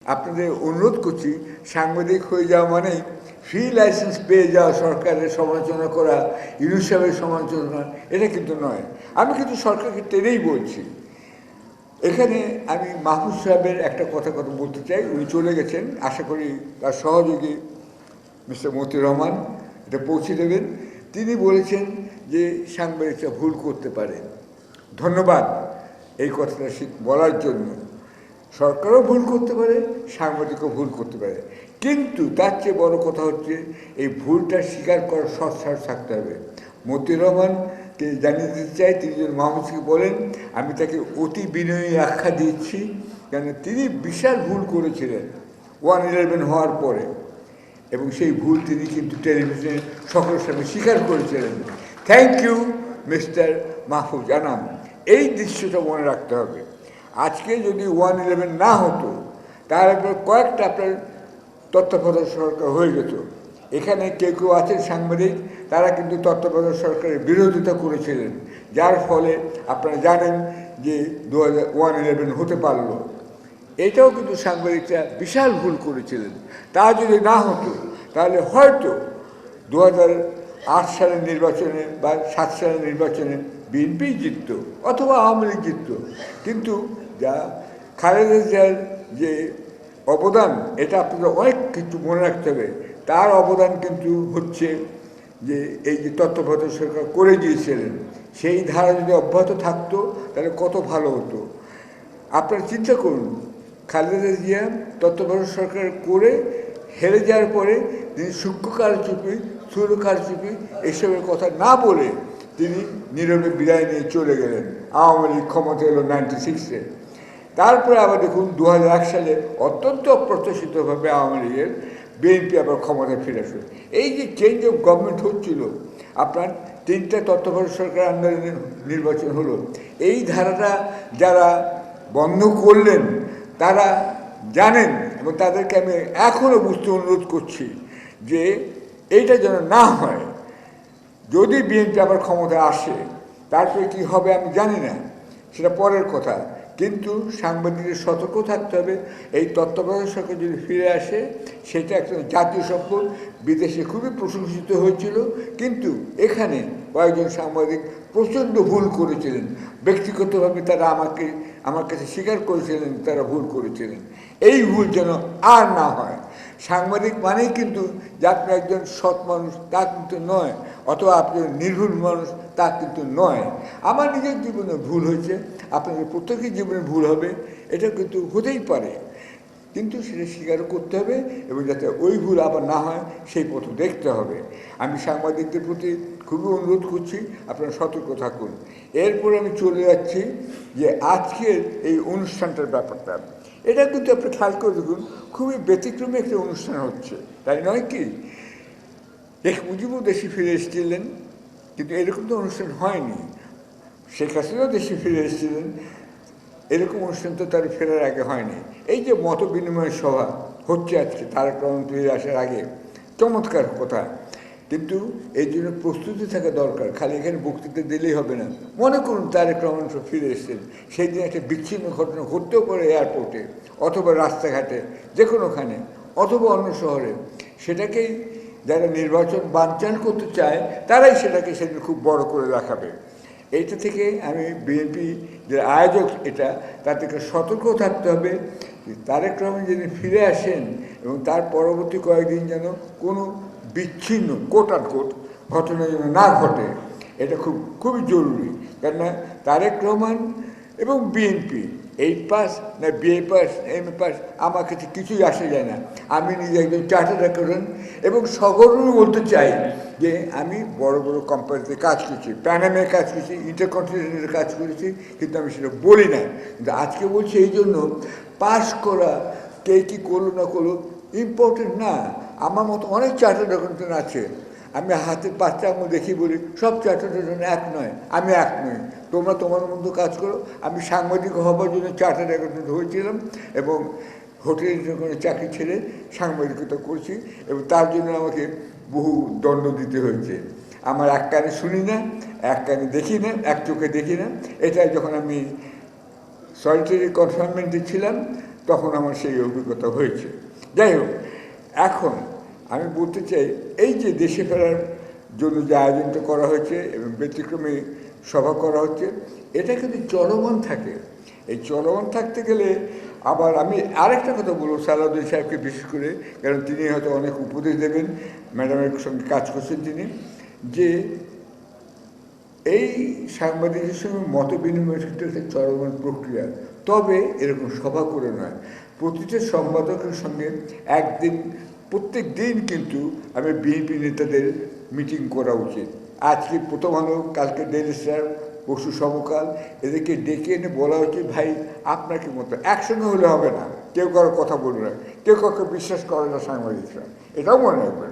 আপনাদের অনুরোধ করছি, সাংবাদিক হয়ে যাওয়া মানে ফ্রি লাইসেন্স পেয়ে যাওয়া, সরকারের সমালোচনা করা, ইউনূস সাহেবের সমালোচনা করা, এটা কিন্তু নয়। আমি কিন্তু সরকারকে টেনেই বলছি। এখানে আমি মাহফুজ সাহেবের একটা কথা বলতে চাই। উনি চলে গেছেন, আশা করি তার সহযোগী মিস্টার মতিউর রহমান এটা পৌঁছে দেবেন। তিনি বলেছেন যে সাংবাদিকরা ভুল করতে পারে। ধন্যবাদ এই কথাটা বলার জন্য। সরকারও ভুল করতে পারে, সাংবাদিকও ভুল করতে পারে, কিন্তু তার চেয়ে বড় কথা হচ্ছে এই ভুলটা স্বীকার করার সৎসাহস থাকতে হবে। মতিউর রহমানকে জানিয়ে দিতে চাই, তিনি যদি মাহফুজকে বলেন, আমি তাকে অতি বিনয়ী আখ্যা দিচ্ছি, কেন তিনি বিশাল ভুল করেছিলেন 1/11 হওয়ার পরে, এবং সেই ভুল তিনি কিন্তু টেলিভিশনে সকলের সামনে স্বীকার করেছিলেন। Thank you mister Mahfuz Anam. এই দৃশ্যটা মনে রাখতে হবে। আজকে যদি 1/11 না হতো, তার কয়েকটা আপনার তত্ত্বাবধায়ক সরকার হয়ে যেত। এখানে কেউ কেউ আছেন সাংবাদিক, তারা কিন্তু তত্ত্বাবধায়ক সরকারের বিরোধিতা করেছিলেন, যার ফলে আপনারা জানেন যে 1/11 হতে পারলো। এটাও কিন্তু সাংবাদিকরা বিশাল ভুল করেছিলেন। তা যদি না হতো, তাহলে হয়তো 2008 সালের নির্বাচনে বা 2007 সালের নির্বাচনে বিএনপি জিতত অথবা আওয়ামী লীগ জিতত। কিন্তু যা খালেদা জিয়ার যে অবদান, এটা আপনাদের অনেক কিছু মনে রাখতে হবে। তার অবদান কিন্তু হচ্ছে যে এই যে তত্ত্বাবধায়ক সরকার করে গিয়েছিলেন, সেই ধারা যদি অব্যাহত থাকতো তাহলে কত ভালো হতো। আপনারা চিন্তা করুন, খালেদা জিয়া তত্ত্বাবধায়ক সরকার করে হেরে যাওয়ার পরে তিনি সূক্ষ্ম কারচুপি, স্থূল কারচুপি এসবের কথা না বলে তিনি নীরবে বিদায় নিয়ে চলে গেলেন। আওয়ামী লীগ ক্ষমতা এলো 96-এ। তারপরে আবার দেখুন 2001 সালে অত্যন্ত অপ্রত্যাশিতভাবে আওয়ামী লীগের বিএনপি আবার ক্ষমতায় ফিরে আসে। এই যে চেঞ্জ অফ গভর্নমেন্ট হচ্ছিল, আপনার 3টা তত্ত্বাবধায়ক সরকার আন্দোলনের নির্বাচন হলো, এই ধারাটা যারা বন্ধ করলেন তারা জানেন, এবং তাদেরকে আমি এখনও বুঝতে অনুরোধ করছি যে এইটা যেন না হয়। যদি বিএনপি আবার ক্ষমতায় আসে, তারপরে কি হবে আমি জানি না, সেটা পরের কথা। কিন্তু সাংবাদিকদের সতর্ক থাকতে হবে। এই তত্ত্বাবধায়ক সরকার যদি ফিরে আসে, সেটা একটা জাতীয় সম্পদ, বিদেশে খুবই প্রশংসিত হয়েছিল, কিন্তু এখানে কয়েকজন সাংবাদিক প্রচণ্ড ভুল করেছিলেন। ব্যক্তিগতভাবে তারা আমার কাছে স্বীকার করেছিলেন তারা ভুল করেছিলেন। এই ভুল যেন আর না হয়। সাংবাদিক মানেই কিন্তু যে আপনি একজন সৎ মানুষ তা কিন্তু নয়, অথবা আপনি নির্ভুল মানুষ তা কিন্তু নয়। আমার নিজের জীবনে ভুল হয়েছে, আপনাদের প্রত্যেকের জীবনে ভুল হবে, এটা কিন্তু হতেই পারে, কিন্তু সেটা স্বীকারও করতে হবে, এবং যাতে ওই ভুল আবার না হয় সেই পথ দেখতে হবে। আমি সাংবাদিকদের প্রতি খুবই অনুরোধ করছি, আপনারা সতর্ক থাকুন। এরপরে আমি চলে যাচ্ছি যে আজকের এই অনুষ্ঠানটার ব্যাপারটা, এটা কিন্তু আপনি খেয়াল করে দেখুন, খুবই ব্যতিক্রমী একটা অনুষ্ঠান হচ্ছে, তাই নয় কি? শেখ মুজিবও দেশে ফিরে এসেছিলেন, কিন্তু এরকম তো অনুষ্ঠান হয়নি। শেখ হাসিনাও দেশে ফিরে এসেছিলেন, এরকম অনুষ্ঠান তো তার ফেরার আগে হয়নি। এই যে মত বিনিময় সভা হচ্ছে আজকে তারেক রহমান ফিরে আসার আগে, চমৎকার কথা, কিন্তু এই জন্য প্রস্তুতি থাকা দরকার। খালি এখানে বক্তৃতা দিলেই হবে না। মনে করুন তারেক রহমান সব ফিরে এসেছেন, সেই দিন একটা বিচ্ছিন্ন ঘটনা ঘটতেও পারে এয়ারপোর্টে, অথবা রাস্তাঘাটে, যে কোনোখানে, অথবা অন্য শহরে। সেটাকেই যারা নির্বাচন বানচাল করতে চায়, তারাই সেটাকে সেদিন খুব বড় করে দেখাবে। এইটা থেকে আমি বিএনপি যে আয়োজক, এটা তার থেকে সতর্ক থাকতে হবে। তারেক রহমান যেদিন ফিরে আসেন এবং তার পরবর্তী কয়েকদিন যেন কোনো বিচ্ছিন্ন কোট ঘটনা যেন না ঘটে, এটা খুবই জরুরি। কেননা তারেক রহমান এবং বিএনপি 8 পাস না বিএ পাস এমএ পাস আমার কাছে কিছুই আসে যায় না। আমি নিজে একজন চার্টার্ড অ্যাকাউন্টেন্ট, এবং সগর্বে বলতে চাই যে আমি বড় বড় কোম্পানিতে কাজ করছি, প্যানামে কাজ করছি, ইন্টারকন্টিনেন্টালে কাজ করেছি, কিন্তু আমি সেটা বলি না। কিন্তু আজকে বলছি এই জন্য, পাস করা কে কী করলো না করলো ইম্পর্টেন্ট না। আমার মতো অনেক চার্টার্ড অ্যাকাউন্টেন্ট আছে, আমি হাতের 5টা আঙুল দেখি বলি সব চার্টার্ড অ্যাকাউন্টেন্ট এক নয়, আমি এক নই। তোমরা তোমার মতো কাজ করো। আমি সাংবাদিক হবার জন্য চার্টার্ড অ্যাকাউন্টেন্ট হয়েছিলাম, এবং হোটেলের চাকরি ছেড়ে সাংবাদিকতা করছি, এবং তার জন্য আমাকে বহু দণ্ড দিতে হয়েছে। আমার এক কানে শুনি না, এক কানে দেখি না, এক চোখে দেখি না। এটা যখন আমি সলিটারি কনফাইনমেন্টে ছিলাম, তখন আমার সেই অভিজ্ঞতা হয়েছে। যাই হোক, এখন আমি বলতে চাই, এই যে দেশে ফেরার জন্য যে আয়োজনটা করা হয়েছে এবং ব্যতিক্রমী সভা করা হচ্ছে, এটা কিন্তু চলমান থাকে। এই চলমান থাকতে গেলে আবার আমি আরেকটা কথা বলবো সালাউদ্দিন সাহেবকে বিশেষ করে, কারণ তিনি হয়তো অনেক উপদেশ দেবেন, ম্যাডামের সঙ্গে কাজ করছেন তিনি, যে এই সাংবাদিকের সঙ্গে মত বিনিময়ের ক্ষেত্রে একটা চলমান প্রক্রিয়া, তবে এরকম সভা করে নয়, প্রতিটা সম্পাদকের সঙ্গে একদিন প্রত্যেক দিন কিন্তু আমি বিএনপি নেতাদের মিটিং করা উচিত। আজকে প্রথম আলো, কালকে ডেইলি স্টার, পরশু সমকাল, এদেরকে ডেকে এনে বলা উচিত, ভাই আপনার কি মতো, একসঙ্গে হলে হবে না, কেউ কারো কথা বলবে না, কেউ কাউকে বিশ্বাস করে না সাংবাদিকরা, এটাও মনে রাখবেন।